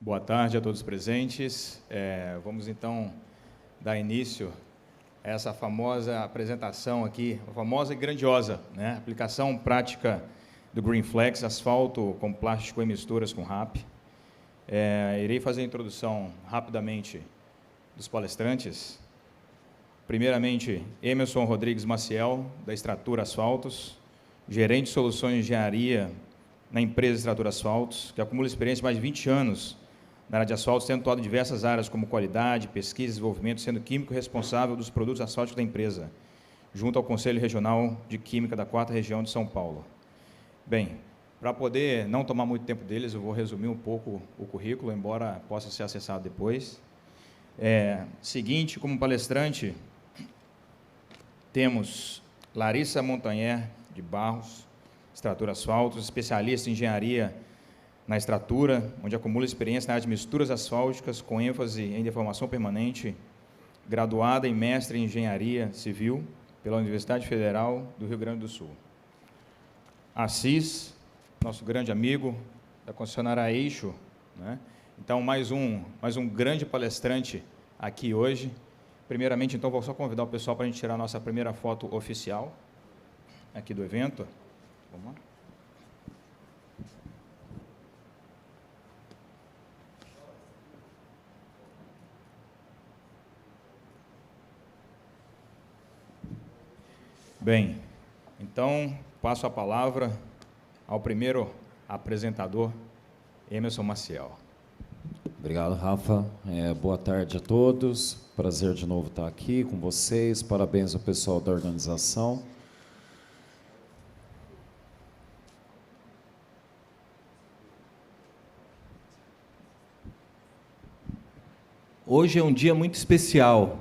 Boa tarde a todos os presentes. Vamos então dar início a essa famosa apresentação aqui, famosa e grandiosa, né? Aplicação prática do GreenFlex, asfalto com plástico em misturas com RAP. Irei fazer a introdução rapidamente dos palestrantes. Primeiramente, Emerson Rodrigues Maciel, da Extratura Asfaltos, gerente de soluções de engenharia na empresa Extratura Asfaltos, que acumula experiência de mais de 20 anos na área de asfaltos, tendo atuado em diversas áreas, como qualidade, pesquisa e desenvolvimento, sendo químico responsável dos produtos asfálticos da empresa, junto ao Conselho Regional de Química da 4ª Região de São Paulo. Bem, para poder não tomar muito tempo deles, eu vou resumir um pouco o currículo, embora possa ser acessado depois. Seguinte, como palestrante, temos Larissa Montanher de Barros, Extratura Asfaltos, especialista em engenharia na Extratura, onde acumula experiência na área de misturas asfálticas, com ênfase em deformação permanente, graduada em mestre em engenharia civil pela Universidade Federal do Rio Grande do Sul. Assis, nosso grande amigo da concessionária Eixo, né? Então, mais um grande palestrante aqui hoje. Primeiramente, então, vou só convidar o pessoal para a gente tirar a nossa primeira foto oficial aqui do evento. Vamos lá. Bem, então, passo a palavra ao primeiro apresentador, Emerson Maciel. Obrigado, Rafa. Boa tarde a todos. Prazer de novo estar aqui com vocês. Parabéns ao pessoal da organização. Hoje é um dia muito especial.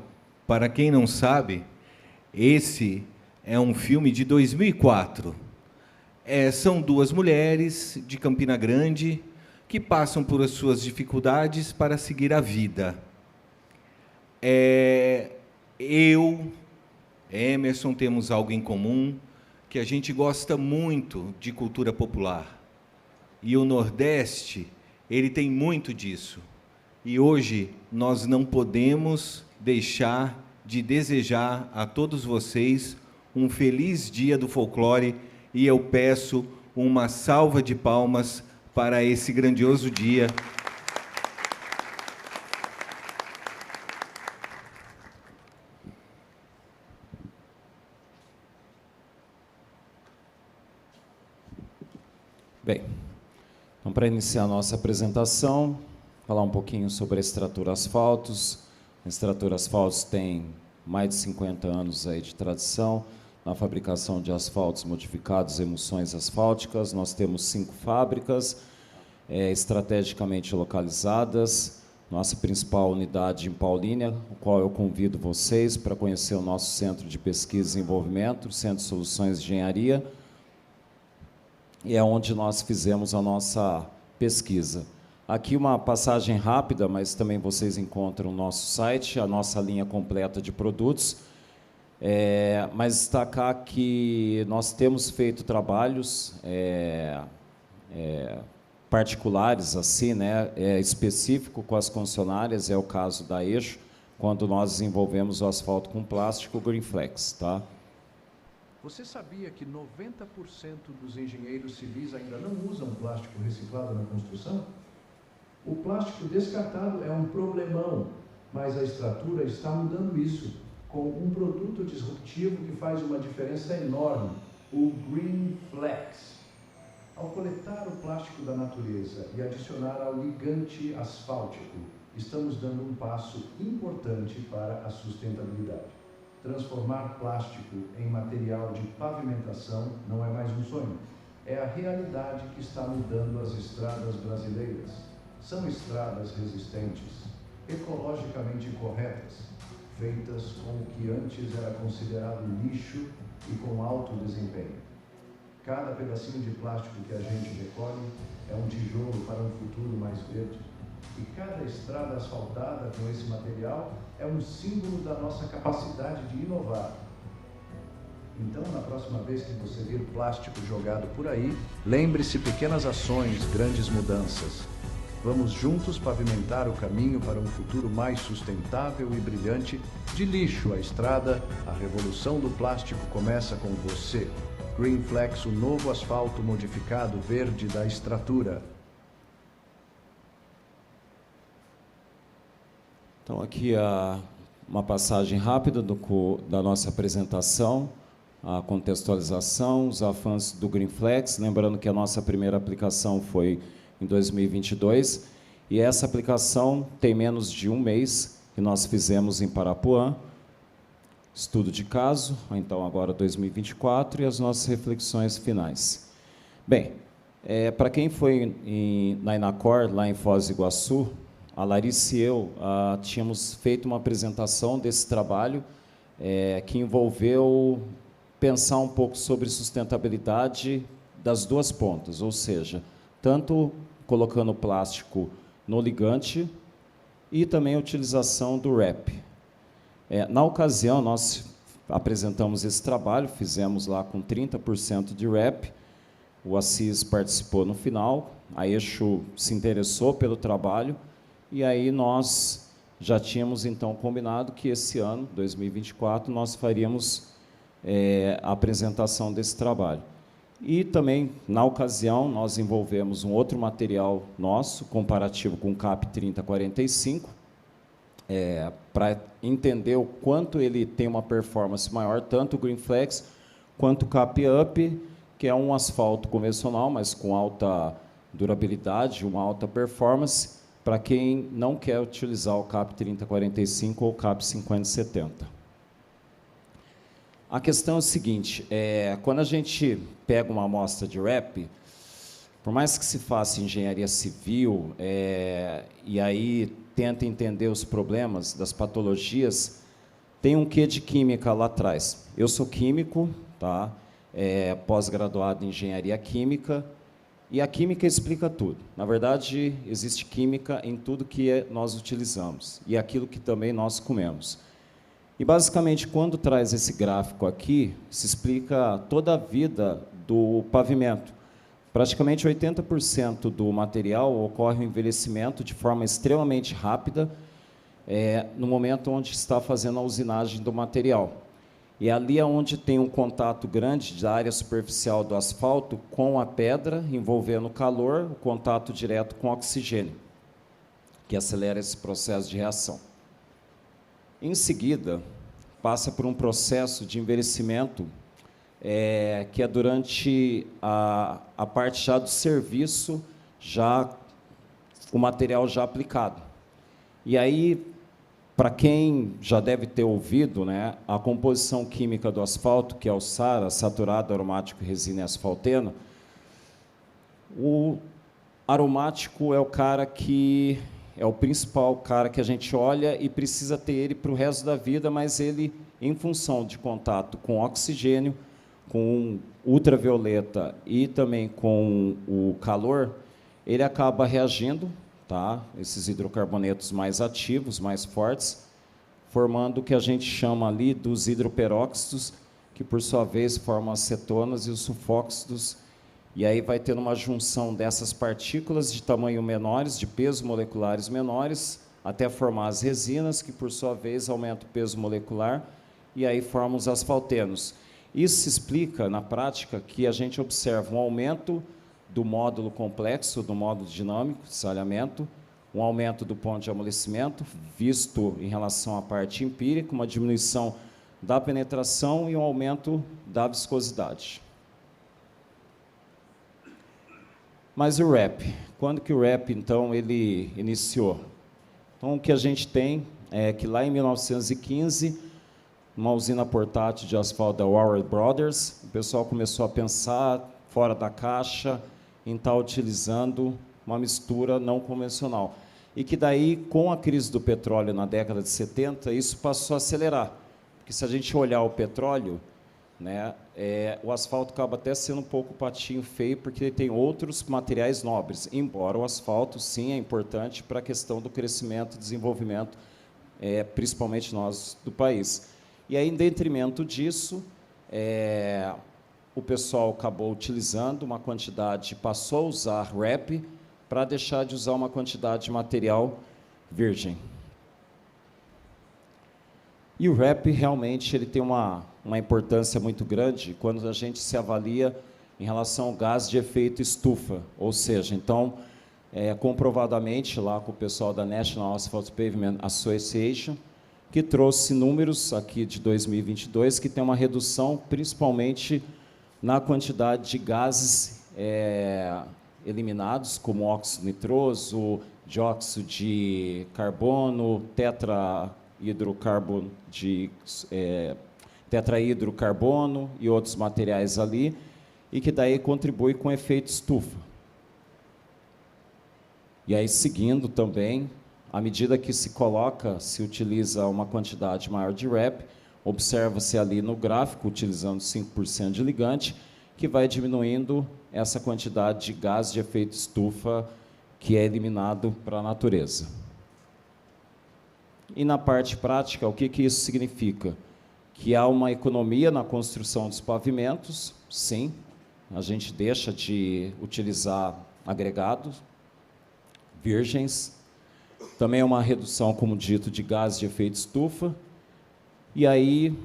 Para quem não sabe, esse é um filme de 2004. São duas mulheres de Campina Grande que passam por as suas dificuldades para seguir a vida. Emerson, temos algo em comum, que a gente gosta muito de cultura popular. E o Nordeste, ele tem muito disso. E hoje nós não podemos deixar de desejar a todos vocês um feliz dia do folclore, e eu peço uma salva de palmas para esse grandioso dia. Bem, então, para iniciar a nossa apresentação, falar um pouquinho sobre a Extratura Asfaltos. A Extratura Asfaltos tem mais de 50 anos aí de tradição na fabricação de asfaltos modificados e emulsões asfálticas. Nós temos 5 fábricas estrategicamente localizadas. Nossa principal unidade em Paulínia, o qual eu convido vocês para conhecer o nosso Centro de Pesquisa e Desenvolvimento, Centro de Soluções de Engenharia, e é onde nós fizemos a nossa pesquisa. Aqui uma passagem rápida, mas também vocês encontram o nosso site, a nossa linha completa de produtos. Mas destacar que nós temos feito trabalhos particulares, assim, né, específico com as concessionárias, é o caso da Eixo, quando nós desenvolvemos o asfalto com plástico GreenFlex, tá? Você sabia que 90% dos engenheiros civis ainda não usam plástico reciclado na construção? O plástico descartado é um problemão, mas a Extratura está mudando isso com um produto disruptivo que faz uma diferença enorme, o GreenFlex. Ao coletar o plástico da natureza e adicionar ao ligante asfáltico, estamos dando um passo importante para a sustentabilidade. Transformar plástico em material de pavimentação não é mais um sonho, é a realidade que está mudando as estradas brasileiras. São estradas resistentes, ecologicamente corretas, feitas com o que antes era considerado lixo e com alto desempenho. Cada pedacinho de plástico que a gente recolhe é um tijolo para um futuro mais verde. E cada estrada asfaltada com esse material é um símbolo da nossa capacidade de inovar. Então, na próxima vez que você vir plástico jogado por aí, lembre-se: pequenas ações, grandes mudanças. Vamos juntos pavimentar o caminho para um futuro mais sustentável e brilhante. De lixo à estrada, a revolução do plástico começa com você. Greenflex, o novo asfalto modificado verde da Extratura. Então, aqui uma passagem rápida da nossa apresentação, a contextualização, os avanços do Greenflex, lembrando que a nossa primeira aplicação foi em 2022, e essa aplicação tem menos de um mês que nós fizemos em Parapuã, estudo de caso, então agora 2024, e as nossas reflexões finais. Bem, para quem foi na Inacor, lá em Foz do Iguaçu, a Larissa e eu tínhamos feito uma apresentação desse trabalho que envolveu pensar um pouco sobre sustentabilidade das duas pontas, ou seja, tanto colocando plástico no ligante e também a utilização do wrap. Na ocasião, nós apresentamos esse trabalho, fizemos lá com 30% de wrap, o Assis participou no final, a Eixo se interessou pelo trabalho, e aí nós já tínhamos então combinado que esse ano, 2024, nós faríamos a apresentação desse trabalho. E também, na ocasião, nós envolvemos um outro material nosso, comparativo com o CAP 3045, para entender o quanto ele tem uma performance maior, tanto o Greenflex quanto o CAP Up, que é um asfalto convencional, mas com alta durabilidade, uma alta performance, para quem não quer utilizar o CAP 3045 ou o CAP 5070. A questão é o seguinte, quando a gente pega uma amostra de wrap, por mais que se faça engenharia civil, e aí tenta entender os problemas das patologias, tem um quê de química lá atrás. Eu sou químico, tá? Pós-graduado em engenharia química, e a química explica tudo. Na verdade, existe química em tudo que nós utilizamos, e aquilo que também nós comemos. E, basicamente, quando traz esse gráfico aqui, se explica toda a vida do pavimento. Praticamente 80% do material ocorre o envelhecimento de forma extremamente rápida, no momento onde está fazendo a usinagem do material. E ali é onde tem um contato grande da área superficial do asfalto com a pedra, envolvendo calor, o contato direto com o oxigênio, que acelera esse processo de reação. Em seguida, passa por um processo de envelhecimento que é durante a parte já do serviço, o material já aplicado. E aí, para quem já deve ter ouvido, né, a composição química do asfalto, que é o SARA, saturado aromático resina e asfalteno, o aromático é o cara que é o principal cara que a gente olha e precisa ter ele para o resto da vida, mas ele, em função de contato com oxigênio, com ultravioleta e também com o calor, ele acaba reagindo, tá? Esses hidrocarbonetos mais ativos, mais fortes, formando o que a gente chama ali dos hidroperóxidos, que por sua vez formam as cetonas e os sulfóxidos. E aí vai tendo uma junção dessas partículas de tamanho menores, de peso moleculares menores, até formar as resinas, que por sua vez aumentam o peso molecular, e aí formam os asfaltenos. Isso se explica, na prática, que a gente observa um aumento do módulo complexo, do módulo dinâmico de salhamento, um aumento do ponto de amolecimento, visto em relação à parte empírica, uma diminuição da penetração e um aumento da viscosidade. Mas o wrap, quando que o wrap, então, ele iniciou? Então, o que a gente tem é que lá em 1915, uma usina portátil de asfalto da Warren Brothers, o pessoal começou a pensar fora da caixa em estar utilizando uma mistura não convencional. E que daí, com a crise do petróleo na década de 70, isso passou a acelerar. Porque se a gente olhar o petróleo, né, o asfalto acaba até sendo um pouco patinho feio, porque ele tem outros materiais nobres, embora o asfalto, sim, é importante para a questão do crescimento e desenvolvimento, principalmente nós do país. E aí, em detrimento disso, o pessoal acabou utilizando uma quantidade, passou a usar wrap, para deixar de usar uma quantidade de material virgem. E o wrap realmente ele tem uma importância muito grande quando a gente se avalia em relação ao gás de efeito estufa, ou seja, então, comprovadamente lá com o pessoal da National Asphalt Pavement Association, que trouxe números aqui de 2022 que tem uma redução principalmente na quantidade de gases eliminados, como óxido nitroso, dióxido de carbono, tetrahidrocarbono e outros materiais ali, e que daí contribui com o efeito estufa. E aí, seguindo também, à medida que se utiliza uma quantidade maior de wrap, observa-se ali no gráfico, utilizando 5% de ligante, que vai diminuindo essa quantidade de gás de efeito estufa que é eliminado para a natureza. E na parte prática, o que isso significa? Que há uma economia na construção dos pavimentos, sim, a gente deixa de utilizar agregados virgens, também é uma redução, como dito, de gases de efeito estufa, e aí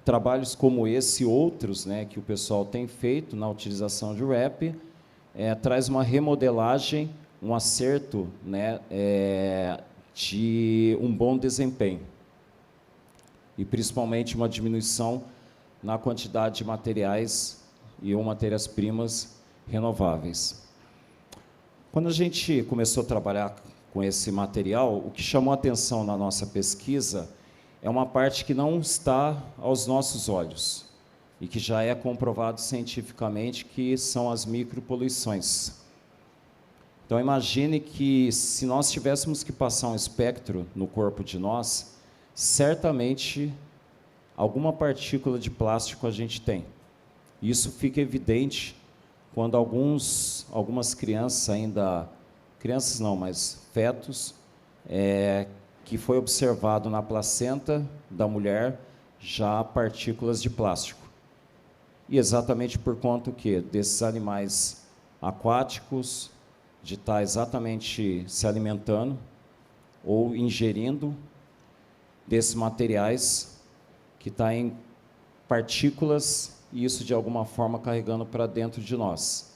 trabalhos como esse e outros, né, que o pessoal tem feito na utilização de wrap, traz uma remodelagem, um acerto, né, de um bom desempenho, e principalmente uma diminuição na quantidade de materiais ou matérias-primas renováveis. Quando a gente começou a trabalhar com esse material, o que chamou a atenção na nossa pesquisa é uma parte que não está aos nossos olhos e que já é comprovado cientificamente, que são as micropoluições. Então, imagine que se nós tivéssemos que passar um espectro no corpo de nós, certamente alguma partícula de plástico a gente tem. Isso fica evidente quando algumas crianças ainda, crianças não, mas fetos, que foi observado na placenta da mulher já partículas de plástico. E exatamente por conta o quê? Desses animais aquáticos, de estar exatamente se alimentando ou ingerindo desses materiais que está em partículas, e isso de alguma forma carregando para dentro de nós.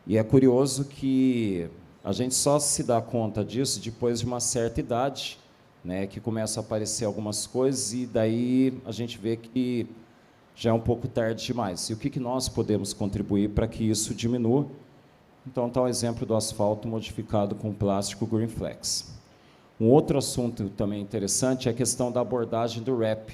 E é curioso que a gente só se dá conta disso depois de uma certa idade, né, que começa a aparecer algumas coisas, e daí a gente vê que já é um pouco tarde demais. E o que nós podemos contribuir para que isso diminua? Então, está o exemplo do asfalto modificado com plástico GreenFlex. Um outro assunto também interessante é a questão da abordagem do wrap,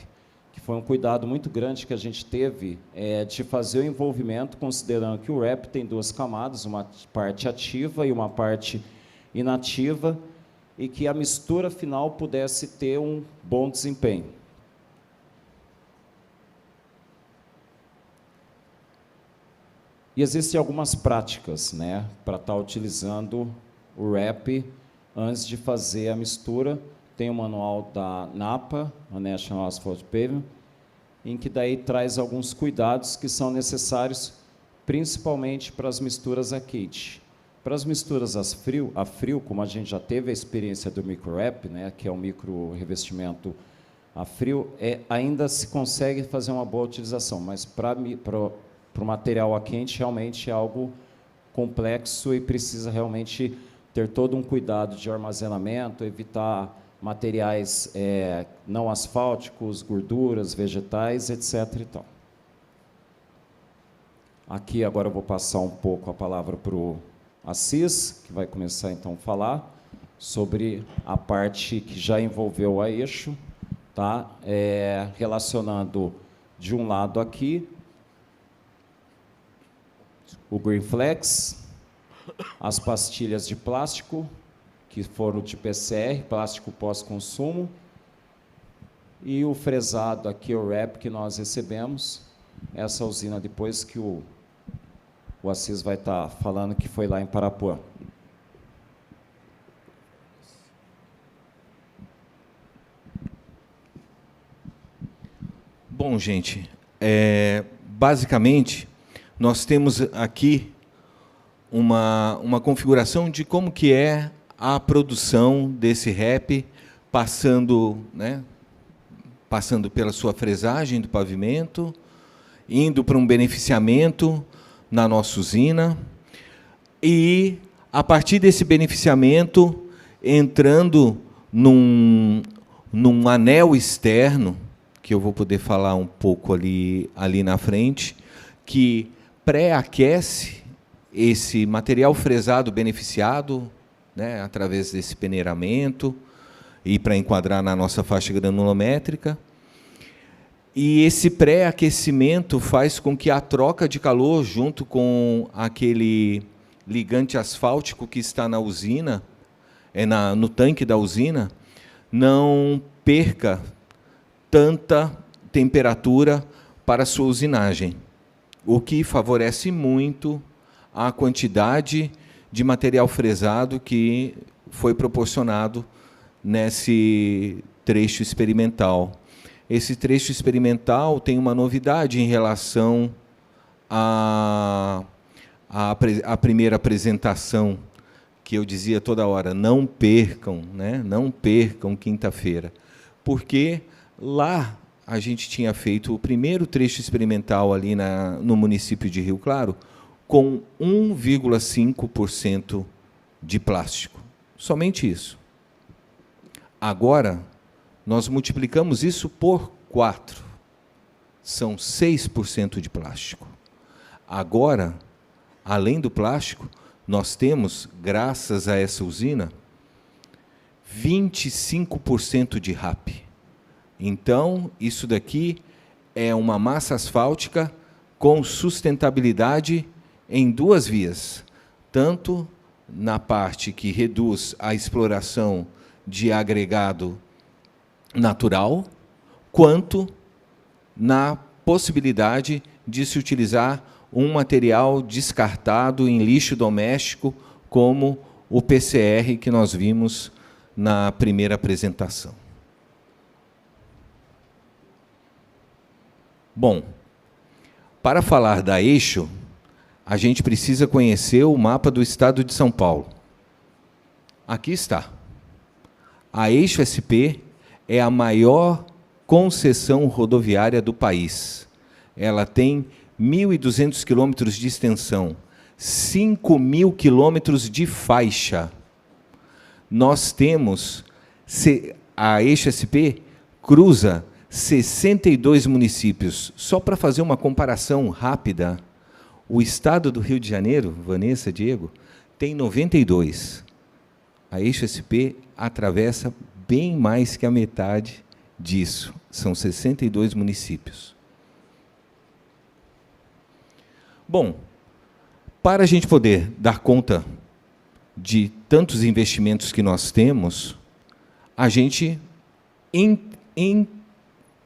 que foi um cuidado muito grande que a gente teve de fazer o envolvimento, considerando que o wrap tem duas camadas, uma parte ativa e uma parte inativa, e que a mistura final pudesse ter um bom desempenho. E existem algumas práticas, né, para estar utilizando o wrap antes de fazer a mistura. Tem o manual da NAPA, a National Asphalt Pavement, em que daí traz alguns cuidados que são necessários, principalmente para as misturas a quente. Para as misturas a frio, como a gente já teve a experiência do micro-wrap, né, que é o micro revestimento a frio, ainda se consegue fazer uma boa utilização, mas para o material a quente realmente é algo complexo e precisa realmente ter todo um cuidado de armazenamento, evitar materiais não asfálticos, gorduras, vegetais, etc. e tal. Aqui agora eu vou passar um pouco a palavra para o Assis, que vai começar então a falar sobre a parte que já envolveu a eixo, tá? Relacionando de um lado aqui o GreenFlex, as pastilhas de plástico, que foram de PCR, plástico pós-consumo, e o fresado aqui, o wrap que nós recebemos, essa usina depois que o Assis vai estar falando, que foi lá em Parapuã. Bom, gente, basicamente, nós temos aqui uma configuração de como que é a produção desse REP, passando, né, passando pela sua fresagem do pavimento, indo para um beneficiamento na nossa usina, e, a partir desse beneficiamento, entrando num anel externo, que eu vou poder falar um pouco ali na frente, que pré-aquece esse material fresado beneficiado, né, através desse peneiramento, e para enquadrar na nossa faixa granulométrica. E esse pré-aquecimento faz com que a troca de calor, junto com aquele ligante asfáltico que está na usina, no tanque da usina, não perca tanta temperatura para a sua usinagem, o que favorece muito a quantidade de material fresado que foi proporcionado nesse trecho experimental. Esse trecho experimental tem uma novidade em relação à primeira apresentação, que eu dizia toda hora, não percam, né? Não percam quinta-feira, porque lá a gente tinha feito o primeiro trecho experimental ali no município de Rio Claro com 1,5% de plástico, somente isso. Agora, nós multiplicamos isso por 4, são 6% de plástico. Agora, além do plástico, nós temos, graças a essa usina, 25% de RAP. Então, isso daqui é uma massa asfáltica com sustentabilidade em 2 vias, tanto na parte que reduz a exploração de agregado natural, quanto na possibilidade de se utilizar um material descartado em lixo doméstico, como o PCR que nós vimos na primeira apresentação. Bom, para falar da Eixo, a gente precisa conhecer o mapa do estado de São Paulo. Aqui está. A Eixo SP é a maior concessão rodoviária do país. Ela tem 1.200 quilômetros de extensão, 5.000 quilômetros de faixa. Nós temos, a Eixo SP cruza 62 municípios. Só para fazer uma comparação rápida, o estado do Rio de Janeiro, Vanessa, Diego, tem 92. A Eixo SP atravessa bem mais que a metade disso. São 62 municípios. Bom, para a gente poder dar conta de tantos investimentos que nós temos, a gente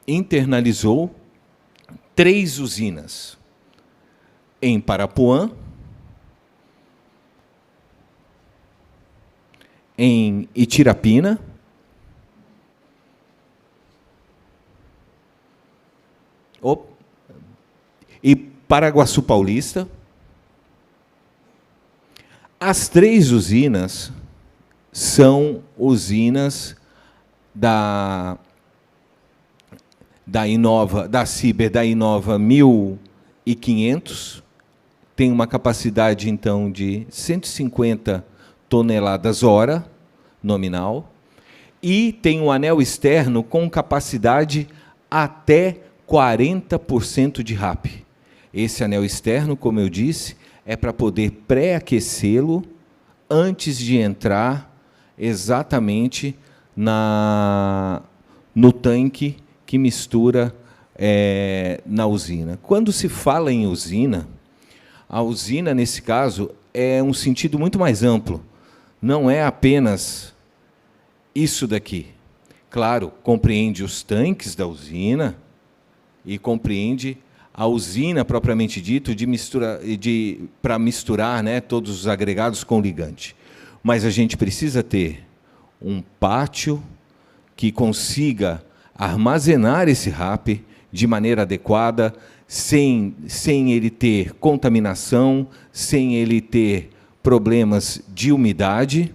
internalizou 3 usinas. Em Parapuã, em Itirapina, e Paraguaçu Paulista. As 3 usinas são usinas da Inova, da Ciber, da Inova 1500, tem uma capacidade, então, de 150 toneladas hora, nominal, e tem um anel externo com capacidade até 40% de RAP. Esse anel externo, como eu disse, é para poder pré-aquecê-lo antes de entrar exatamente no tanque que mistura na usina. Quando se fala em usina, a usina, nesse caso, é um sentido muito mais amplo. Não é apenas isso daqui. Claro, compreende os tanques da usina e compreende a usina propriamente dito para misturar, né, todos os agregados com ligante. Mas a gente precisa ter um pátio que consiga armazenar esse RAP de maneira adequada, sem ele ter contaminação, sem ele ter problemas de umidade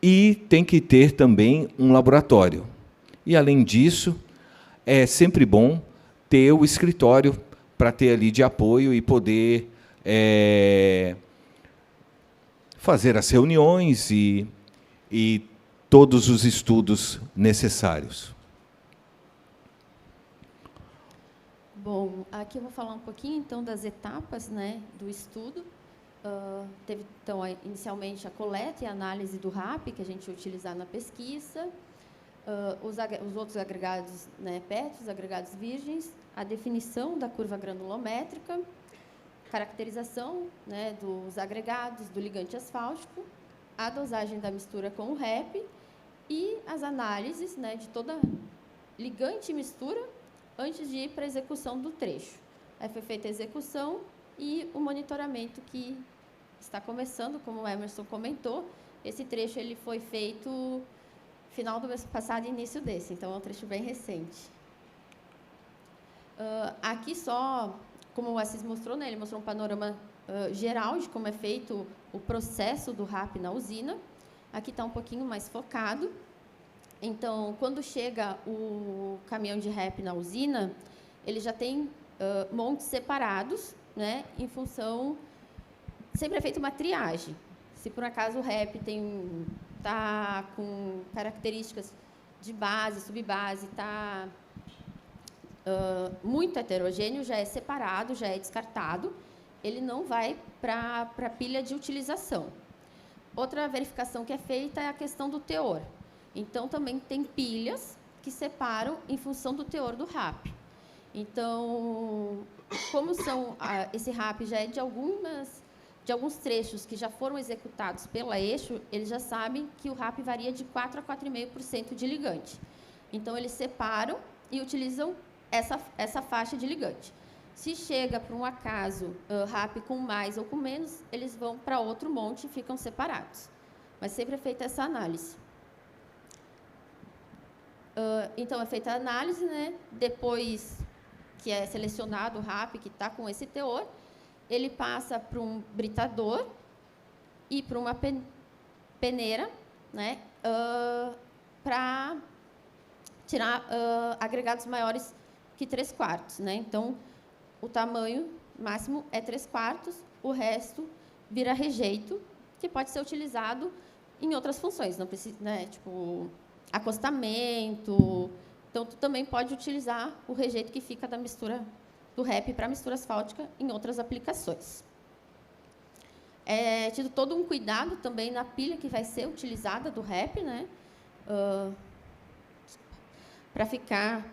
e tem que ter também um laboratório. E, além disso, é sempre bom ter o escritório para ter ali de apoio e poder fazer as reuniões e todos os estudos necessários. Bom, aqui eu vou falar um pouquinho, então, das etapas, né, do estudo. Teve, então, inicialmente, a coleta e a análise do RAP, que a gente ia utilizar na pesquisa, os outros agregados, né, PET, os agregados virgens, a definição da curva granulométrica, caracterização, né, dos agregados, do ligante asfáltico, a dosagem da mistura com o REP e as análises, né, de toda ligante e mistura antes de ir para a execução do trecho. Aí foi feita a execução e o monitoramento que está começando, como o Emerson comentou. Esse trecho ele foi feito final do mês passado e início desse, então é um trecho bem recente. Aqui só, como o Assis mostrou, né, ele mostrou um panorama geral de como é feito o processo do RAP na usina. Aqui está um pouquinho mais focado. Então, quando chega o caminhão de REP na usina, ele já tem montes separados, né, em função... Sempre é feita uma triagem. Se, por acaso, o REP está com características de base, subbase, está muito heterogêneo, já é separado, já é descartado, ele não vai para a pilha de utilização. Outra verificação que é feita é a questão do teor. Então, também tem pilhas que separam em função do teor do RAP. Então, como esse RAP já é de alguns trechos que já foram executados pela Eixo, eles já sabem que o RAP varia de 4% a 4,5% de ligante. Então, eles separam e utilizam essa faixa de ligante. Se chega, por um acaso, RAP com mais ou com menos, eles vão para outro monte e ficam separados. Mas sempre é feita essa análise. Então, é feita a análise, né? Depois que é selecionado o RAP que está com esse teor, ele passa para um britador e para uma peneira, né? Para tirar agregados maiores que 3/4, né? Então, o tamanho máximo é 3/4, o resto vira rejeito, que pode ser utilizado em outras funções, não precisa, né? Tipo, acostamento. Então, tu também pode utilizar o rejeito que fica da mistura do REP para a mistura asfáltica em outras aplicações. É tido todo um cuidado também na pilha que vai ser utilizada do REP, né? Para ficar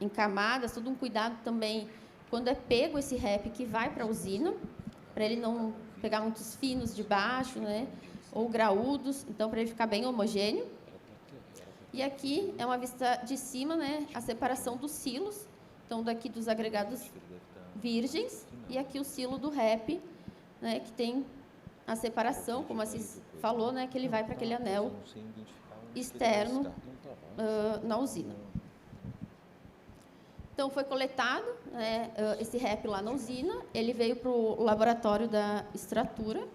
em camadas, todo um cuidado também quando é pego esse REP que vai para a usina, para ele não pegar muitos finos de baixo, né? Ou graúdos, então para ele ficar bem homogêneo. E aqui é uma vista de cima, né, a separação dos silos, então daqui dos agregados virgens, e aqui o silo do REP, né, que tem a separação, como a Cis falou, né, que ele vai para aquele anel externo na usina. Então, foi coletado, né, esse REP lá na usina, ele veio para o laboratório da extratura,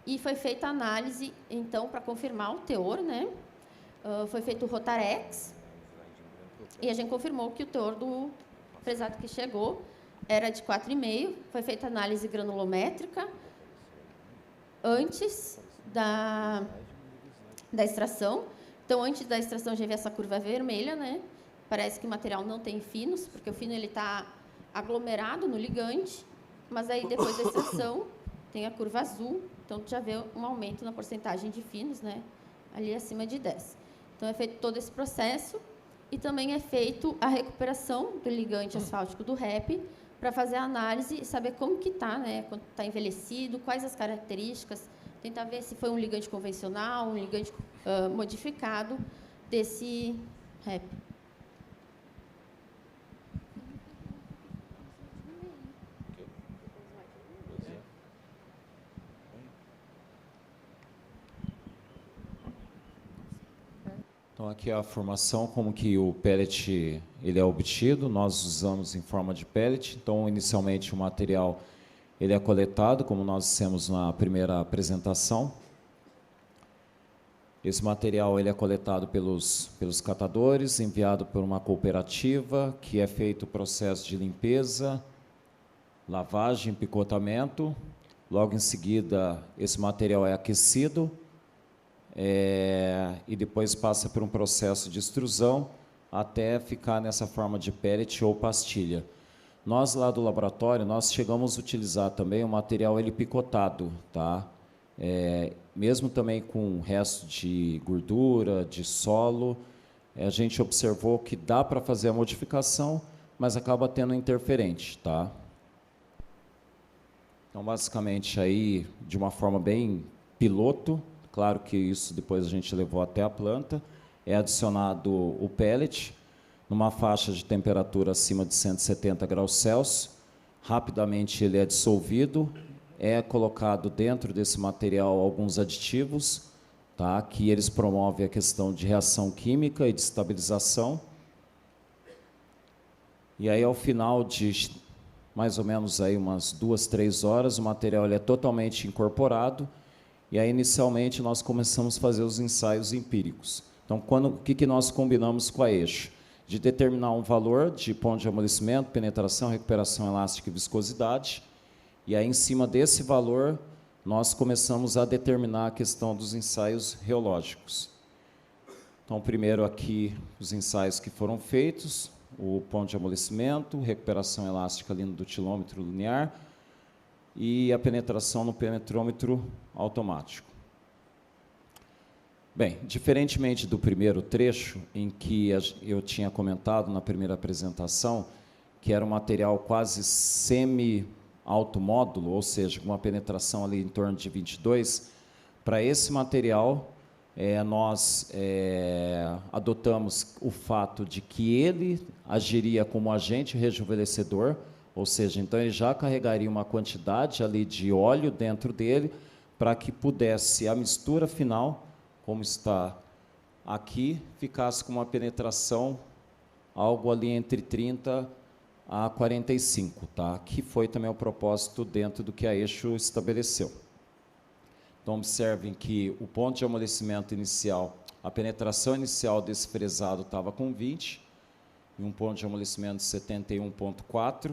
e foi feita a análise, então, para confirmar o teor, né? Foi feito o Rotarex, e a gente confirmou que o teor do fresado que chegou era de 4,5. Foi feita a análise granulométrica antes da extração. Então, antes da extração, já vi essa curva vermelha, né? Parece que o material não tem finos, porque o fino está aglomerado no ligante, mas aí, depois da extração, tem a curva azul, então tu já vê um aumento na porcentagem de finos, né, ali acima de 10. Então, é feito todo esse processo e também é feito a recuperação do ligante asfáltico do REP para fazer a análise e saber como que está, né, quando está envelhecido, quais as características, tentar ver se foi um ligante convencional, um ligante modificado desse REP. Então, aqui é a formação, como que o pellet ele é obtido. Nós usamos em forma de pellet. Então, inicialmente, o material ele é coletado, como nós dissemos na primeira apresentação. Esse material ele é coletado pelos catadores, enviado por uma cooperativa, que é feito o processo de limpeza, lavagem, picotamento. Logo em seguida, esse material é aquecido e depois passa por um processo de extrusão até ficar nessa forma de pellet ou pastilha. Nós lá do laboratório, nós chegamos a utilizar também o material ele picotado, tá? Mesmo também com resto de gordura, de solo, a gente observou que dá para fazer a modificação, mas acaba tendo interferente, tá? Então, basicamente, aí, de uma forma bem piloto, claro que isso depois a gente levou até a planta, é adicionado o pellet, numa faixa de temperatura acima de 170 graus Celsius, rapidamente ele é dissolvido, é colocado dentro desse material alguns aditivos, tá, que eles promovem a questão de reação química e de estabilização. E aí, ao final de mais ou menos aí umas 2, 3 horas, o material ele é totalmente incorporado, e aí, inicialmente, nós começamos a fazer os ensaios empíricos. Então, o que nós combinamos com a Eixo? De determinar um valor de ponto de amolecimento, penetração, recuperação elástica e viscosidade, e aí, em cima desse valor, nós começamos a determinar a questão dos ensaios reológicos. Então, primeiro aqui, os ensaios que foram feitos, o ponto de amolecimento, recuperação elástica ali no dutilômetro linear e a penetração no penetrômetro automático. Bem, diferentemente do primeiro trecho, em que eu tinha comentado na primeira apresentação, que era um material quase semi-automódulo, ou seja, com uma penetração ali em torno de 22, para esse material, nós adotamos o fato de que ele agiria como agente rejuvenescedor, ou seja, então ele já carregaria uma quantidade ali de óleo dentro dele, para que pudesse a mistura final, como está aqui, ficasse com uma penetração algo ali entre 30 a 45, tá? Que foi também o propósito dentro do que a Eixo estabeleceu. Então, observem que o ponto de amolecimento inicial, a penetração inicial desse fresado estava com 20, e um ponto de amolecimento de 71,4,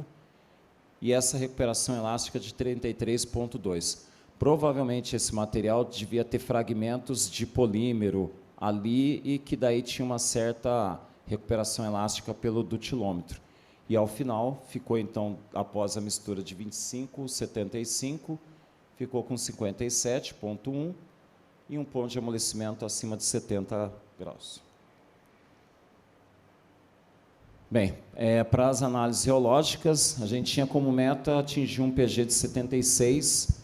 e essa recuperação elástica de 33,2. Provavelmente esse material devia ter fragmentos de polímero ali e que daí tinha uma certa recuperação elástica pelo dutilômetro. E ao final ficou então, após a mistura de 25, 75, ficou com 57,1 e um ponto de amolecimento acima de 70 graus. Bem, para as análises reológicas, a gente tinha como meta atingir um PG de 76,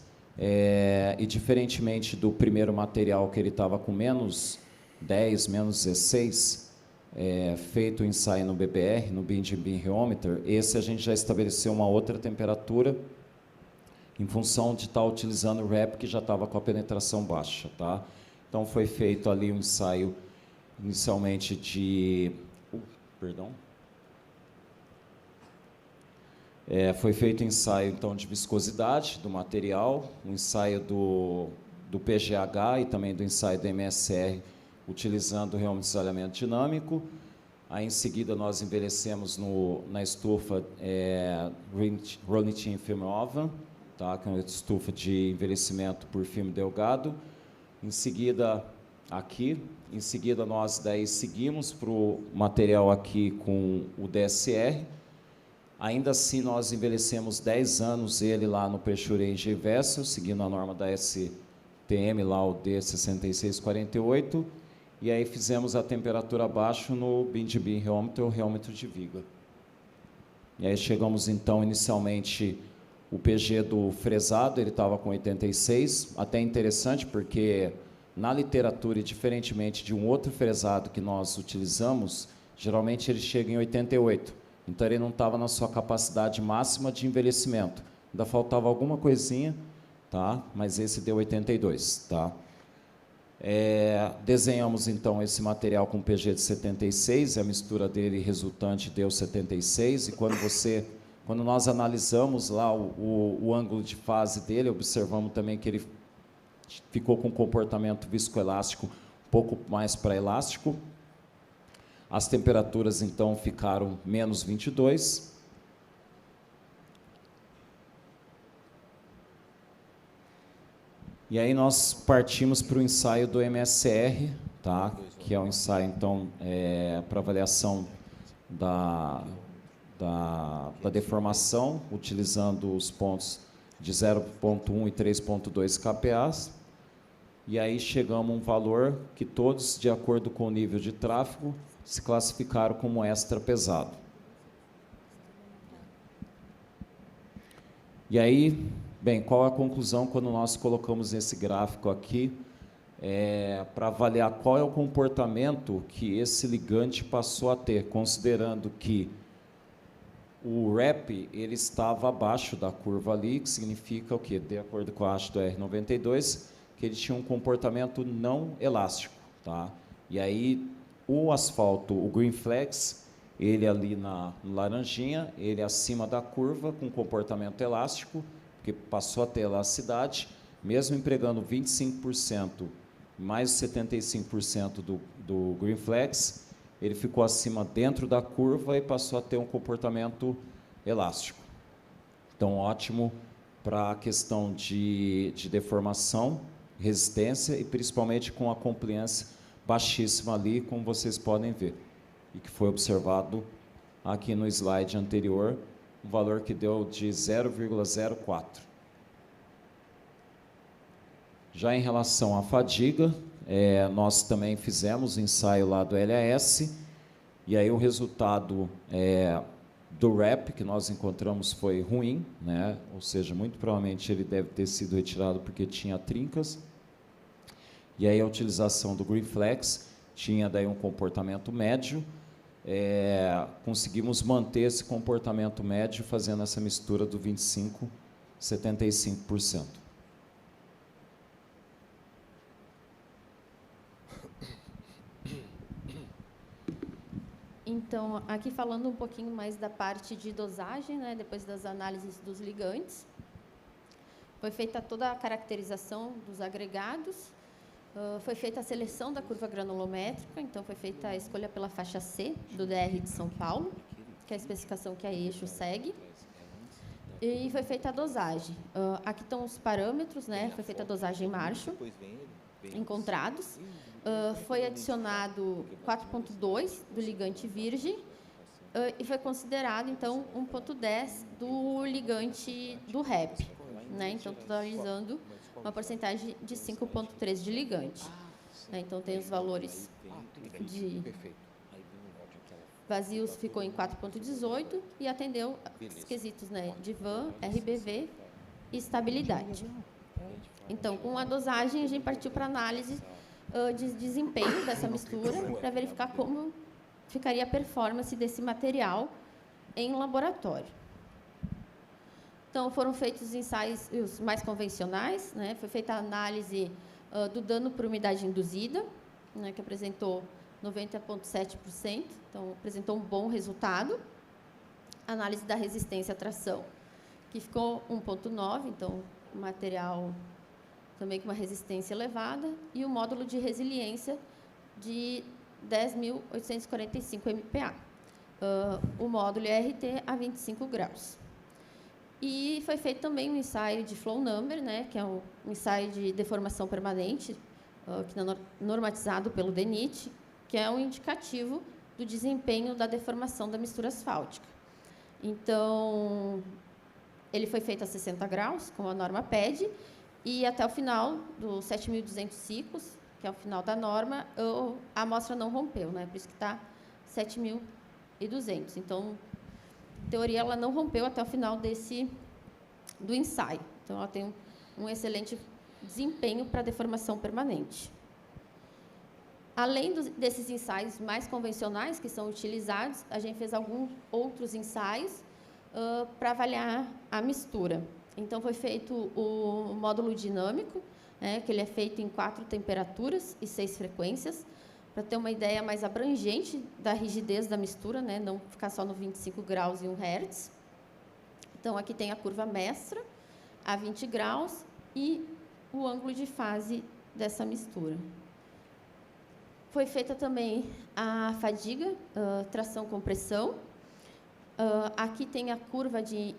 e diferentemente do primeiro material, que ele estava com menos 10, menos 16, feito o ensaio no BBR, no Beam Rheometer, esse a gente já estabeleceu uma outra temperatura, em função de estar utilizando o REP, que já estava com a penetração baixa, tá? Então, foi feito ali um ensaio, inicialmente, foi feito um ensaio, então, de viscosidade do material, um ensaio do PGH e também do ensaio do MSR, utilizando o reomisalhamento dinâmico. Aí, em seguida, nós envelhecemos na estufa Rolling Tin Film Oven, tá, que é uma estufa de envelhecimento por filme delgado. Em seguida, nós daí seguimos para o material aqui com o DSR. Ainda assim, nós envelhecemos 10 anos ele lá no Pressure Engine Vessel, seguindo a norma da STM, lá o D6648, e aí fizemos a temperatura abaixo no Beam Rheometer, o reômetro de viga. E aí chegamos, então, inicialmente, o PG do fresado, ele estava com 86, até interessante, porque na literatura, e diferentemente de um outro fresado que nós utilizamos, geralmente ele chega em 88. Então, ele não estava na sua capacidade máxima de envelhecimento. Ainda faltava alguma coisinha, tá? Mas esse deu 82. Tá? Desenhamos, então, esse material com PG de 76, e a mistura dele resultante deu 76. E quando você Quando nós analisamos lá o ângulo de fase dele, observamos também que ele ficou com um comportamento viscoelástico um pouco mais para elástico. As temperaturas, então, ficaram menos 22. E aí nós partimos para o ensaio do MSR, tá? Que é um ensaio, então, para avaliação da deformação, utilizando os pontos de 0,1 e 3,2 kPa. E aí chegamos a um valor que todos, de acordo com o nível de tráfego, se classificaram como extra pesado. E aí, bem, qual a conclusão quando nós colocamos esse gráfico aqui para avaliar qual é o comportamento que esse ligante passou a ter, considerando que o REP ele estava abaixo da curva ali, que significa o quê? De acordo com a ASH do R92, que ele tinha um comportamento não elástico, tá? E aí o asfalto, o Green Flex, ele ali na laranjinha, ele acima da curva com comportamento elástico, que passou a ter elasticidade, mesmo empregando 25% mais 75% do Green Flex, ele ficou acima dentro da curva e passou a ter um comportamento elástico. Então, ótimo para a questão de deformação, resistência e principalmente com a compliance baixíssima ali, como vocês podem ver. E que foi observado aqui no slide anterior, um valor que deu de 0,04. Já em relação à fadiga, nós também fizemos o ensaio lá do LAS, e aí o resultado do REP que nós encontramos foi ruim, né? Ou seja, muito provavelmente ele deve ter sido retirado porque tinha trincas. E aí a utilização do Green Flex tinha daí um comportamento médio. Conseguimos manter esse comportamento médio fazendo essa mistura do 25% a 75%. Então, aqui falando um pouquinho mais da parte de dosagem, né, depois das análises dos ligantes, foi feita toda a caracterização dos agregados, foi feita a seleção da curva granulométrica, então foi feita a escolha pela faixa C do DR de São Paulo, que é a especificação que a Eixo segue, e foi feita a dosagem. Aqui estão os parâmetros, né, foi feita a dosagem Marshall, encontrados. Foi adicionado 4,2 do ligante virgem e foi considerado, então, 1,10 do ligante do REP, né? Então, totalizando uma porcentagem de 5,3 de ligante. Então, tem os valores de vazios, ficou em 4,18 e atendeu os quesitos, né, de VAN, RBV e estabilidade. Então, com a dosagem, a gente partiu para a análise de desempenho dessa mistura para verificar como ficaria a performance desse material em laboratório. Então, foram feitos ensaios os mais convencionais, né? Foi feita a análise do dano por umidade induzida, né, que apresentou 90,7%, então apresentou um bom resultado. Análise da resistência à tração, que ficou 1,9, então o material também com uma resistência elevada, e o módulo de resiliência de 10.845 MPa. O módulo RT a 25 graus. E foi feito também um ensaio de flow number, né, que é um ensaio de deformação permanente, que é normatizado pelo DENIT, que é um indicativo do desempenho da deformação da mistura asfáltica. Então, ele foi feito a 60 graus, como a norma pede, e até o final dos 7.200 ciclos, que é o final da norma, a amostra não rompeu, né? Por isso que está 7.200. Então, em teoria, ela não rompeu até o final do ensaio. Então, ela tem um excelente desempenho para deformação permanente. Além desses ensaios mais convencionais que são utilizados, a gente fez alguns outros ensaios para avaliar a mistura. Então, foi feito o módulo dinâmico, né, que ele é feito em 4 temperaturas e 6 frequências, para ter uma ideia mais abrangente da rigidez da mistura, né, não ficar só no 25 graus e 1 Hz. Então, aqui tem a curva mestra, a 20 graus, e o ângulo de fase dessa mistura. Foi feita também a fadiga, tração com pressão. Aqui tem a curva de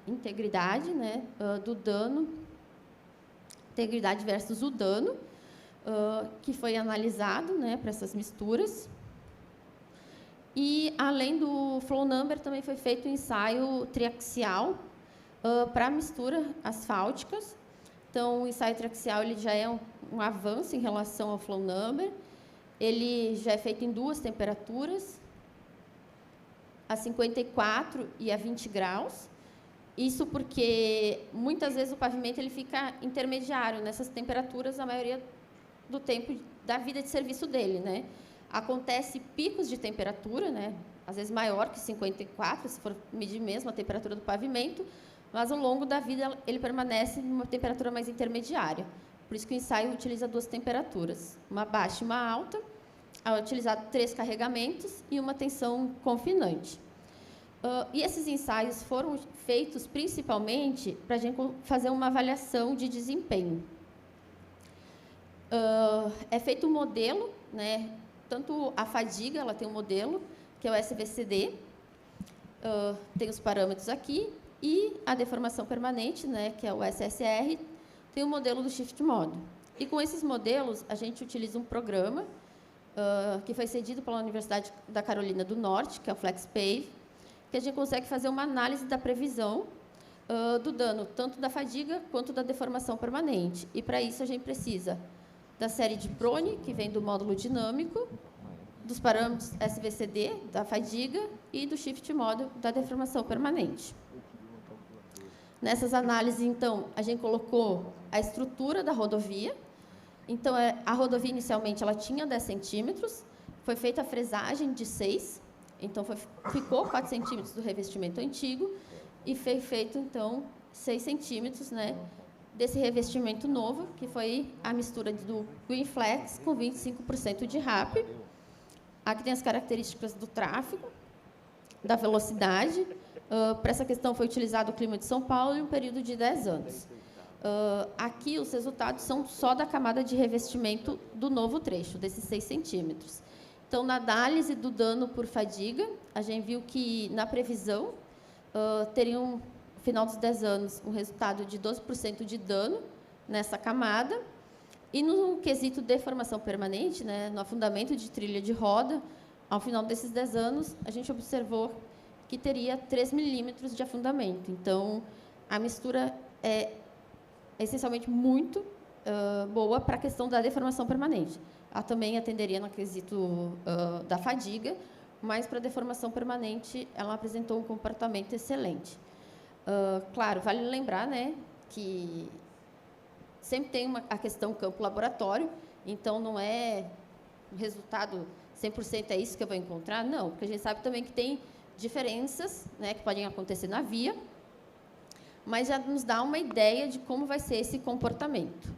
integridade, né, do dano, integridade versus o dano, que foi analisado, né, para essas misturas. E, além do flow number, também foi feito um ensaio triaxial para mistura asfálticas. Então, o ensaio triaxial ele já é um avanço em relação ao flow number. Ele já é feito em 2 temperaturas, a 54 e a 20 graus. Isso porque, muitas vezes, o pavimento ele fica intermediário nessas temperaturas a maioria do tempo da vida de serviço dele, né? Acontece picos de temperatura, né? Às vezes maior que 54, se for medir mesmo a temperatura do pavimento, mas ao longo da vida ele permanece em uma temperatura mais intermediária. Por isso que o ensaio utiliza 2 temperaturas, uma baixa e uma alta, ao utilizar 3 carregamentos e uma tensão confinante. E esses ensaios foram feitos principalmente para a gente fazer uma avaliação de desempenho. É feito um modelo, né? Tanto a fadiga, ela tem um modelo, que é o SVCD, tem os parâmetros aqui, e a deformação permanente, né, que é o SSR, tem o modelo do Shift Modo. E com esses modelos, a gente utiliza um programa que foi cedido pela Universidade da Carolina do Norte, que é o FlexPave, que a gente consegue fazer uma análise da previsão do dano, tanto da fadiga quanto da deformação permanente. E, para isso, a gente precisa da série de Prone, que vem do módulo dinâmico, dos parâmetros SVCD, da fadiga, e do Shift Modo, da deformação permanente. Nessas análises, então, a gente colocou a estrutura da rodovia. Então, a rodovia, inicialmente, ela tinha 10 centímetros, foi feita a fresagem de 6, então ficou 4 centímetros do revestimento antigo, e foi feito, então, 6 centímetros, né, desse revestimento novo, que foi a mistura do Green Flex com 25% de RAP. Aqui tem as características do tráfego, da velocidade. Para essa questão foi utilizado o clima de São Paulo em um período de 10 anos. Aqui os resultados são só da camada de revestimento do novo trecho, desses 6 centímetros. Então, na análise do dano por fadiga, a gente viu que, na previsão, teriam, no final dos 10 anos, um resultado de 12% de dano nessa camada. E, no quesito deformação permanente, né, no afundamento de trilha de roda, ao final desses 10 anos, a gente observou que teria 3 milímetros de afundamento. Então, a mistura é essencialmente muito boa para a questão da deformação permanente. Ela também atenderia no quesito da fadiga, mas para a deformação permanente ela apresentou um comportamento excelente. Claro, vale lembrar, né, que sempre tem a questão campo-laboratório, então não é o resultado 100% é isso que eu vou encontrar, não, porque a gente sabe também que tem diferenças, né, que podem acontecer na via, mas já nos dá uma ideia de como vai ser esse comportamento.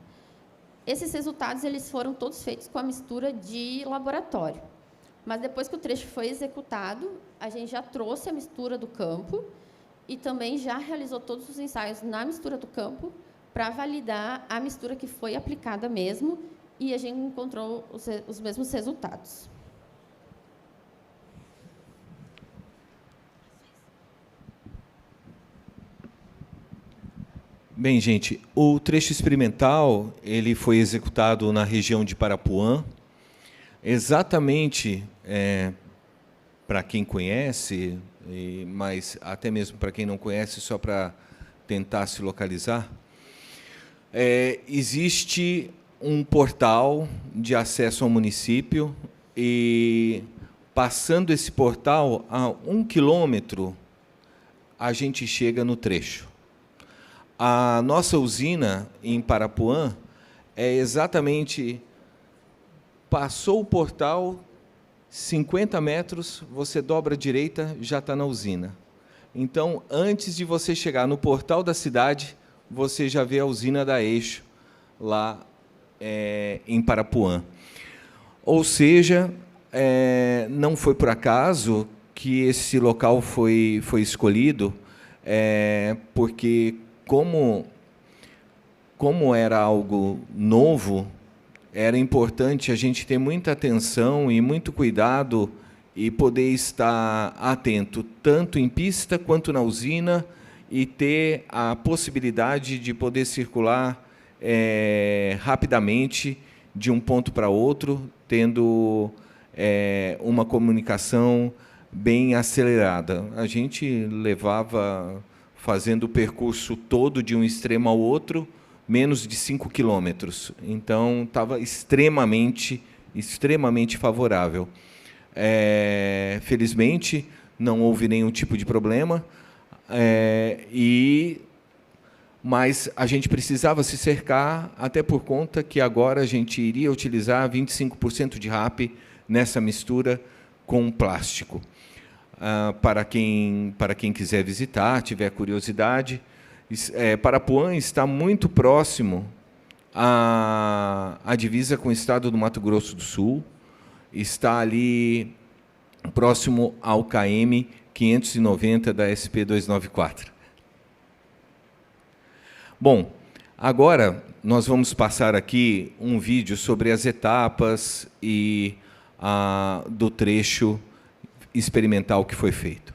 Esses resultados eles foram todos feitos com a mistura de laboratório. Mas, depois que o trecho foi executado, a gente já trouxe a mistura do campo e também já realizou todos os ensaios na mistura do campo para validar a mistura que foi aplicada mesmo, e a gente encontrou os mesmos resultados. Bem, gente, o trecho experimental ele foi executado na região de Parapuã, exatamente para quem conhece, mas até mesmo para quem não conhece, só para tentar se localizar. Existe um portal de acesso ao município e, passando esse portal, a 1 quilômetro, a gente chega no trecho. A nossa usina em Parapuã é exatamente, passou o portal, 50 metros, você dobra à direita, já está na usina. Então, antes de você chegar no portal da cidade, você já vê a usina da Eixo, lá em Parapuã. Ou seja, não foi por acaso que esse local foi escolhido. porque como era algo novo, era importante a gente ter muita atenção e muito cuidado e poder estar atento, tanto em pista quanto na usina, e ter a possibilidade de poder circular rapidamente de um ponto para outro, tendo uma comunicação bem acelerada. A gente levava, fazendo o percurso todo de um extremo ao outro, menos de 5 quilômetros. Então, estava extremamente favorável. Felizmente, não houve nenhum tipo de problema, mas a gente precisava se cercar, até por conta que agora a gente iria utilizar 25% de RAP nessa mistura com plástico. Para quem quiser visitar, tiver curiosidade, Parapuã está muito próximo à divisa com o estado do Mato Grosso do Sul, está ali próximo ao KM 590 da SP 294. Bom, agora nós vamos passar aqui um vídeo sobre as etapas e do trecho experimental que foi feito.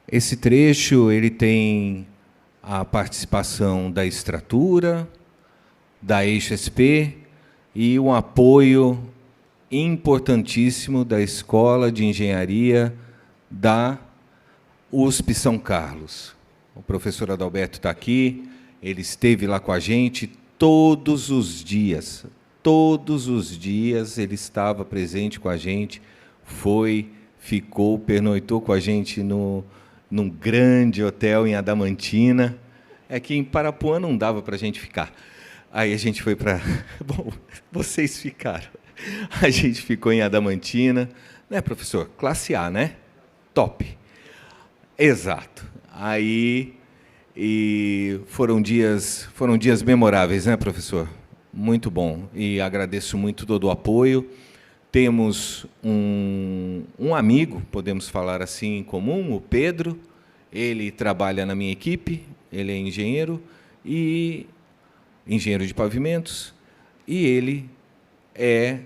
Esse trecho ele tem a participação da Extratura, da Eixo SP e um apoio importantíssimo da Escola de Engenharia da USP São Carlos. O professor Adalberto está aqui, ele esteve lá com a gente todos os dias ele estava presente com a gente, ficou, pernoitou com a gente num grande hotel em Adamantina. É que em Parapuã não dava para a gente ficar. Aí a gente foi para... Bom, vocês ficaram. A gente ficou em Adamantina. Né, professor? Classe A, né? Top. Exato. Aí foram dias memoráveis, né, professor? Muito bom. E agradeço muito todo o apoio. Temos um amigo, podemos falar assim, em comum, o Pedro. Ele trabalha na minha equipe, ele é engenheiro de pavimentos, e ele é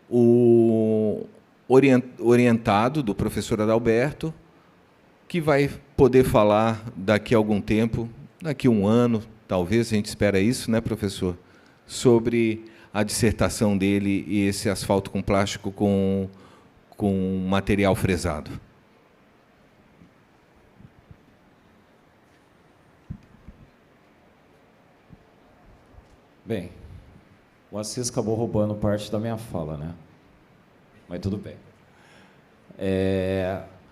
o orientado do professor Adalberto, que vai poder falar daqui a algum tempo, daqui a um ano, talvez, a gente espera isso, né, professor? Sobre a dissertação dele e esse asfalto com plástico com material fresado. Bem, o Assis acabou roubando parte da minha fala, né? Mas tudo bem.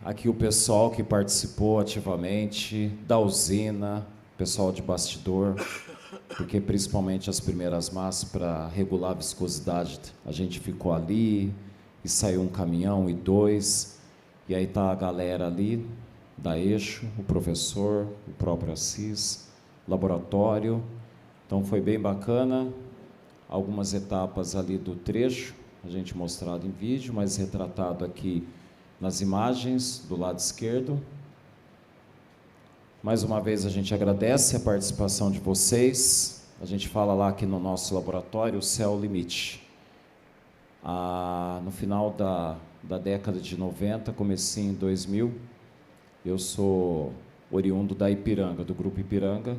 Aqui o pessoal que participou ativamente, da usina, pessoal de bastidor, porque principalmente as primeiras massas, para regular a viscosidade, a gente ficou ali, e saiu um caminhão e dois, e aí tá a galera ali, da Eixo, o professor, o próprio Assis, laboratório. Então foi bem bacana, algumas etapas ali do trecho, a gente mostrado em vídeo, mas retratado aqui nas imagens do lado esquerdo. Mais uma vez a gente agradece a participação de vocês. A gente fala lá que no nosso laboratório o céu é o limite. No final da década de 90, comecinho em 2000, eu sou oriundo da Ipiranga, do Grupo Ipiranga.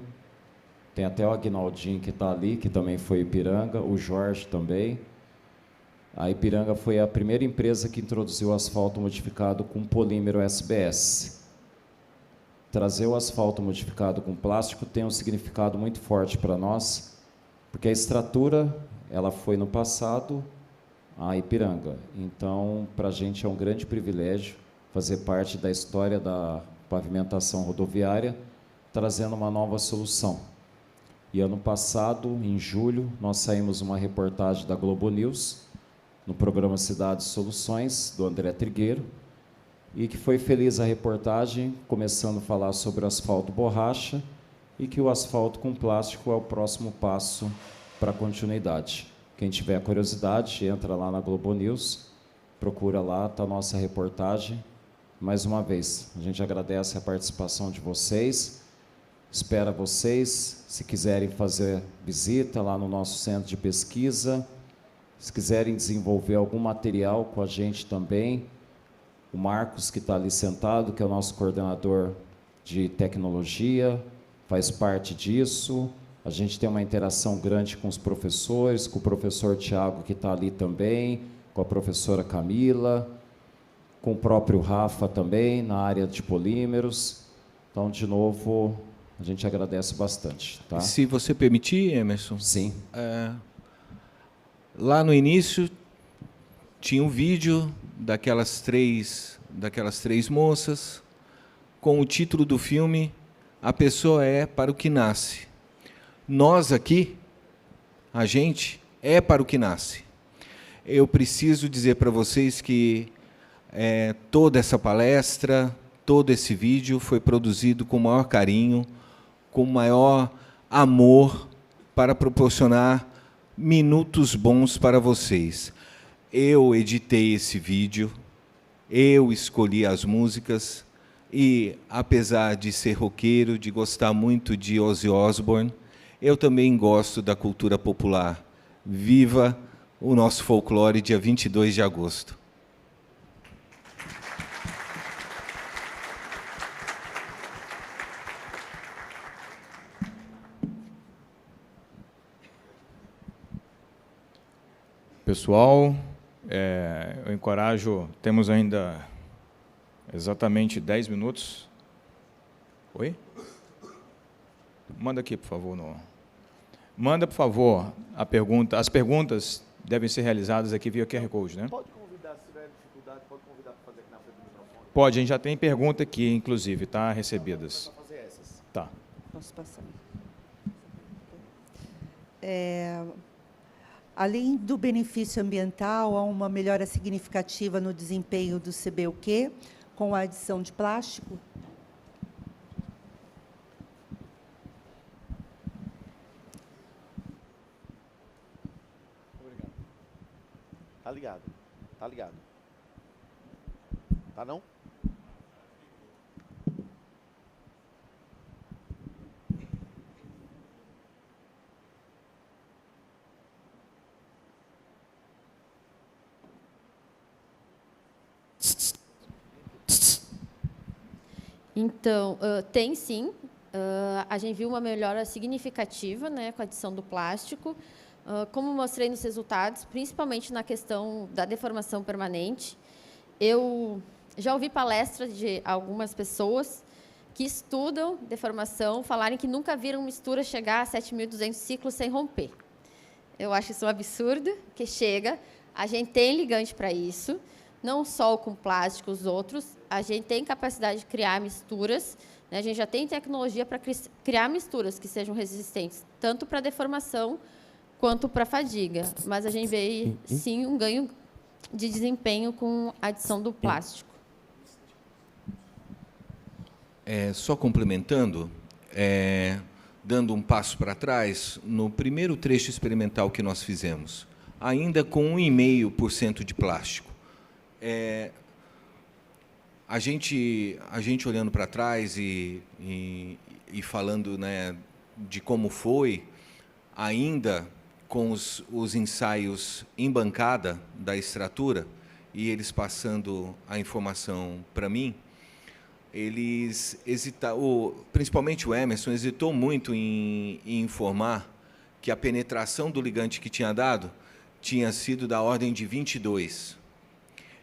Tem até o Aguinaldinho que está ali, que também foi Ipiranga, o Jorge também. A Ipiranga foi a primeira empresa que introduziu asfalto modificado com polímero SBS. Trazer o asfalto modificado com plástico tem um significado muito forte para nós, porque a extratura ela foi no passado a Ipiranga. Então, para a gente é um grande privilégio fazer parte da história da pavimentação rodoviária, trazendo uma nova solução. E ano passado, em julho, nós saímos uma reportagem da Globo News, no programa Cidades Soluções, do André Trigueiro, e que foi feliz a reportagem, começando a falar sobre o asfalto borracha, e que o asfalto com plástico é o próximo passo para a continuidade. Quem tiver curiosidade, entra lá na Globo News, procura lá, está a nossa reportagem. Mais uma vez, a gente agradece a participação de vocês, espera vocês, se quiserem fazer visita lá no nosso centro de pesquisa, se quiserem desenvolver algum material com a gente também, o Marcos, que está ali sentado, que é o nosso coordenador de tecnologia, faz parte disso. A gente tem uma interação grande com os professores, com o professor Tiago, que está ali também, com a professora Camila, com o próprio Rafa também, na área de polímeros. Então, de novo, a gente agradece bastante. Tá? Se você permitir, Emerson. Sim. Lá no início, tinha um vídeo daquelas três moças, com o título do filme, A Pessoa é para o que Nasce. Nós aqui, a gente, é para o que nasce. Eu preciso dizer para vocês que toda essa palestra, todo esse vídeo foi produzido com o maior carinho, com o maior amor, para proporcionar minutos bons para vocês. Eu editei esse vídeo, eu escolhi as músicas, e, apesar de ser roqueiro, de gostar muito de Ozzy Osbourne, eu também gosto da cultura popular. Viva o nosso folclore, dia 22 de agosto. Pessoal, eu encorajo, temos ainda exatamente 10 minutos. Oi? Manda aqui, por favor. Manda, por favor, a pergunta. As perguntas devem ser realizadas aqui via QR Code, né? Pode convidar, se tiver dificuldade, pode convidar para fazer aqui na frente do microfone. Pode, a gente já tem pergunta aqui, inclusive, tá? Recebidas. Para fazer essas. Tá. Posso passar? Além do benefício ambiental, há uma melhora significativa no desempenho do CBUQ com a adição de plástico? Obrigado. Tá ligado. Tá ligado. Tá não? Então, tem sim. A gente viu uma melhora significativa, né, com a adição do plástico. Como mostrei nos resultados, principalmente na questão da deformação permanente. Eu já ouvi palestras de algumas pessoas que estudam deformação falarem que nunca viram mistura chegar a 7.200 ciclos sem romper. Eu acho isso um absurdo, que chega. A gente tem ligante para isso, não só com plástico, os outros. A gente tem capacidade de criar misturas, né? A gente já tem tecnologia para criar misturas que sejam resistentes, tanto para deformação quanto para fadiga. Mas a gente vê, sim, um ganho de desempenho com a adição do plástico. Só complementando, dando um passo para trás, no primeiro trecho experimental que nós fizemos, ainda com 1,5% de plástico, a gente olhando para trás e falando, né, de como foi, ainda com os ensaios em bancada da extratura, e eles passando a informação para mim, eles hesitaram, principalmente o Emerson, hesitou muito em informar que a penetração do ligante que tinha dado tinha sido da ordem de 22.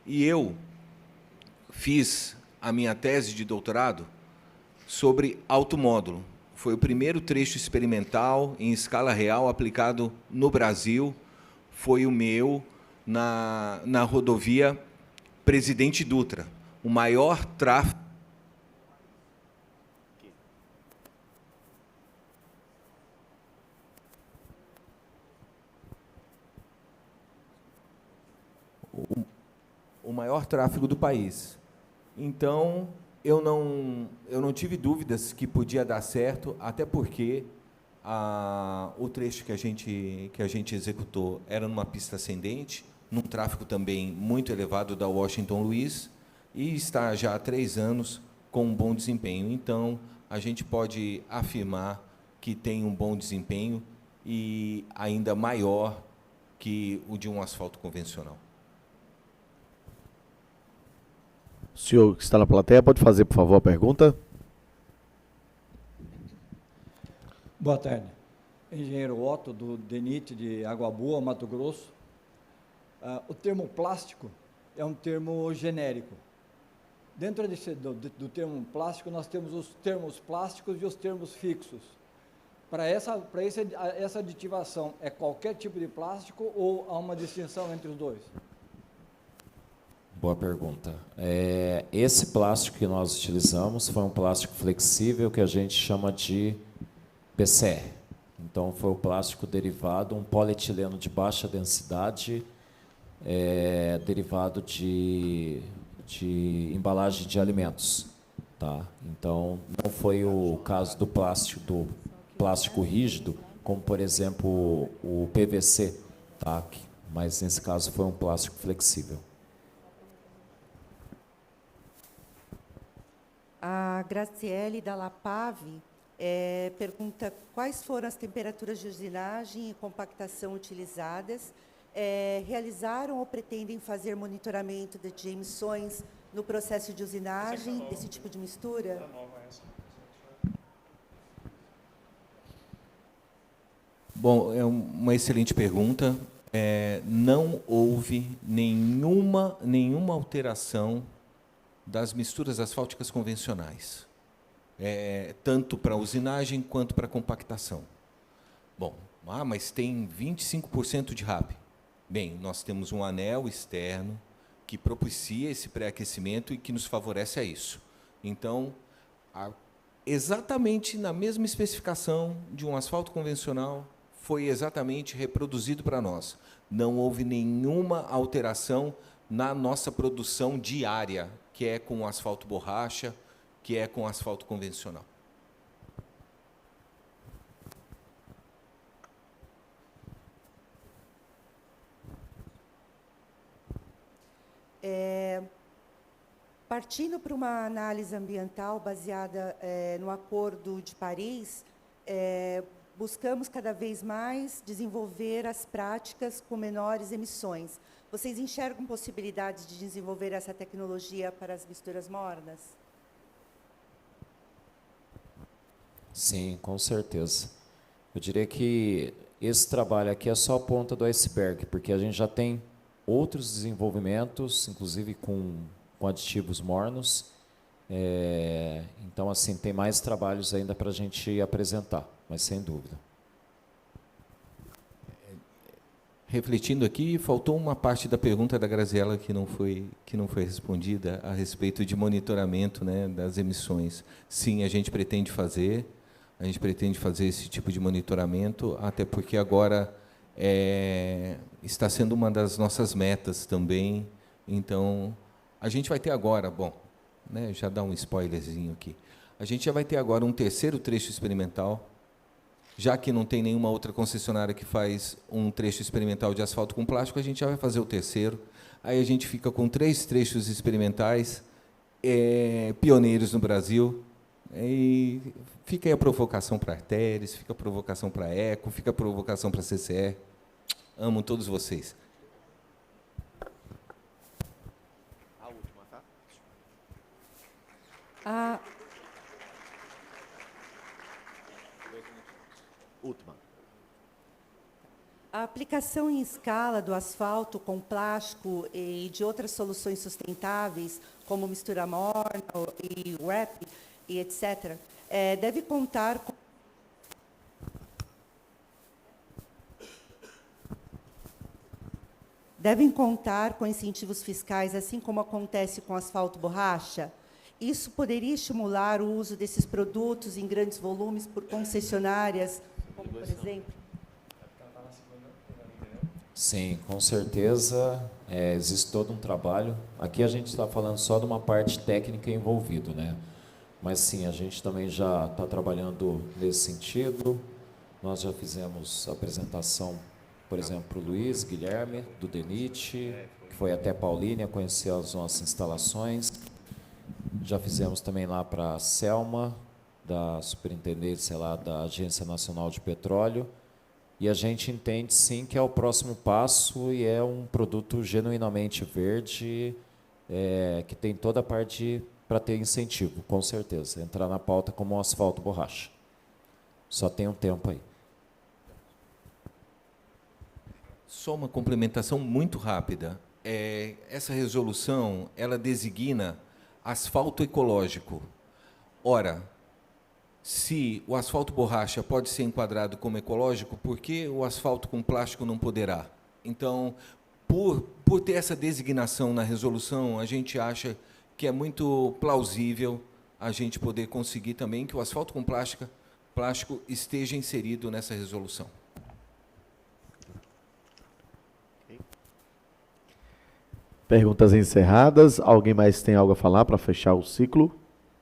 E eu fiz a minha tese de doutorado sobre automódulo. Foi o primeiro trecho experimental em escala real aplicado no Brasil. Foi o meu na rodovia Presidente Dutra, o maior tráfego. O maior tráfego do país. Então, eu não tive dúvidas que podia dar certo, até porque o trecho que a gente executou era numa pista ascendente, num tráfego também muito elevado da Washington Luiz, e está já há 3 anos com um bom desempenho. Então, a gente pode afirmar que tem um bom desempenho e ainda maior que o de um asfalto convencional. O senhor que está na plateia pode fazer, por favor, a pergunta? Boa tarde. Engenheiro Otto, do DENIT de Água Boa, Mato Grosso. O termo plástico é um termo genérico. Dentro do termo plástico, nós temos os termos plásticos e os termos fixos. Para essa aditivação, é qualquer tipo de plástico ou há uma distinção entre os dois? Boa pergunta. Esse plástico que nós utilizamos foi um plástico flexível que a gente chama de PCR. Então, foi o plástico derivado, um polietileno de baixa densidade, derivado de embalagem de alimentos. Tá? Então, não foi o caso do plástico rígido, como, por exemplo, o PVC, tá? Mas, nesse caso, foi um plástico flexível. A Graciele da Lapave pergunta quais foram as temperaturas de usinagem e compactação utilizadas. Realizaram ou pretendem fazer monitoramento de emissões no processo de usinagem desse tipo de mistura? Bom, é uma excelente pergunta. Não houve nenhuma alteração das misturas asfálticas convencionais, tanto para usinagem quanto para compactação. Bom, mas tem 25% de RAP. Bem, nós temos um anel externo que propicia esse pré-aquecimento e que nos favorece a isso. Então, exatamente na mesma especificação de um asfalto convencional, foi exatamente reproduzido para nós. Não houve nenhuma alteração na nossa produção diária, que é com asfalto borracha, que é com asfalto convencional. Partindo para uma análise ambiental baseada no Acordo de Paris, buscamos cada vez mais desenvolver as práticas com menores emissões. Vocês enxergam possibilidades de desenvolver essa tecnologia para as misturas mornas? Sim, com certeza. Eu diria que esse trabalho aqui é só a ponta do iceberg, porque a gente já tem outros desenvolvimentos, inclusive com aditivos mornos. Então, assim, tem mais trabalhos ainda para a gente apresentar, mas sem dúvida. Refletindo aqui, faltou uma parte da pergunta da Graziela que não foi respondida a respeito de monitoramento, né, das emissões. Sim, a gente pretende fazer esse tipo de monitoramento, até porque agora está sendo uma das nossas metas também. Então, a gente vai ter agora, né, já dá um spoilerzinho aqui, a gente já vai ter agora um terceiro trecho experimental. Já que não tem nenhuma outra concessionária que faz um trecho experimental de asfalto com plástico, a gente já vai fazer o terceiro. Aí a gente fica com 3 trechos experimentais, pioneiros no Brasil. E fica aí a provocação para Arteres, fica a provocação para Eco, fica a provocação para CCR. Amo todos vocês. A última, tá? Última. A aplicação em escala do asfalto com plástico e de outras soluções sustentáveis, como mistura morna e wrap, e etc., deve contar com... Devem contar com incentivos fiscais, assim como acontece com asfalto borracha? Isso poderia estimular o uso desses produtos em grandes volumes por concessionárias, como, por exemplo? Sim, com certeza, existe todo um trabalho. Aqui a gente está falando só de uma parte técnica envolvida, né? Mas sim, a gente também já está trabalhando nesse sentido. Nós já fizemos a apresentação, por exemplo, para o Luiz Guilherme, do DENIT, que foi até Paulínia conhecer as nossas instalações. Já fizemos também lá para a Selma, da Superintendência lá da Agência Nacional de Petróleo. E a gente entende, sim, que é o próximo passo e é um produto genuinamente verde, que tem toda a parte para ter incentivo, com certeza. Entrar na pauta como um asfalto borracha. Só tem um tempo aí. Só uma complementação muito rápida. Essa resolução, ela designa asfalto ecológico. Ora, se o asfalto borracha pode ser enquadrado como ecológico, por que o asfalto com plástico não poderá? Então, por ter essa designação na resolução, a gente acha que é muito plausível a gente poder conseguir também que o asfalto com plástico esteja inserido nessa resolução. Perguntas encerradas. Alguém mais tem algo a falar para fechar o ciclo?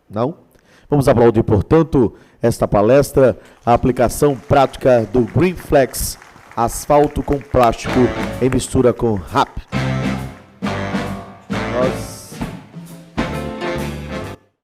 Não? Vamos aplaudir, portanto, esta palestra, a aplicação prática do GreenFlex, asfalto com plástico em mistura com RAP. Nós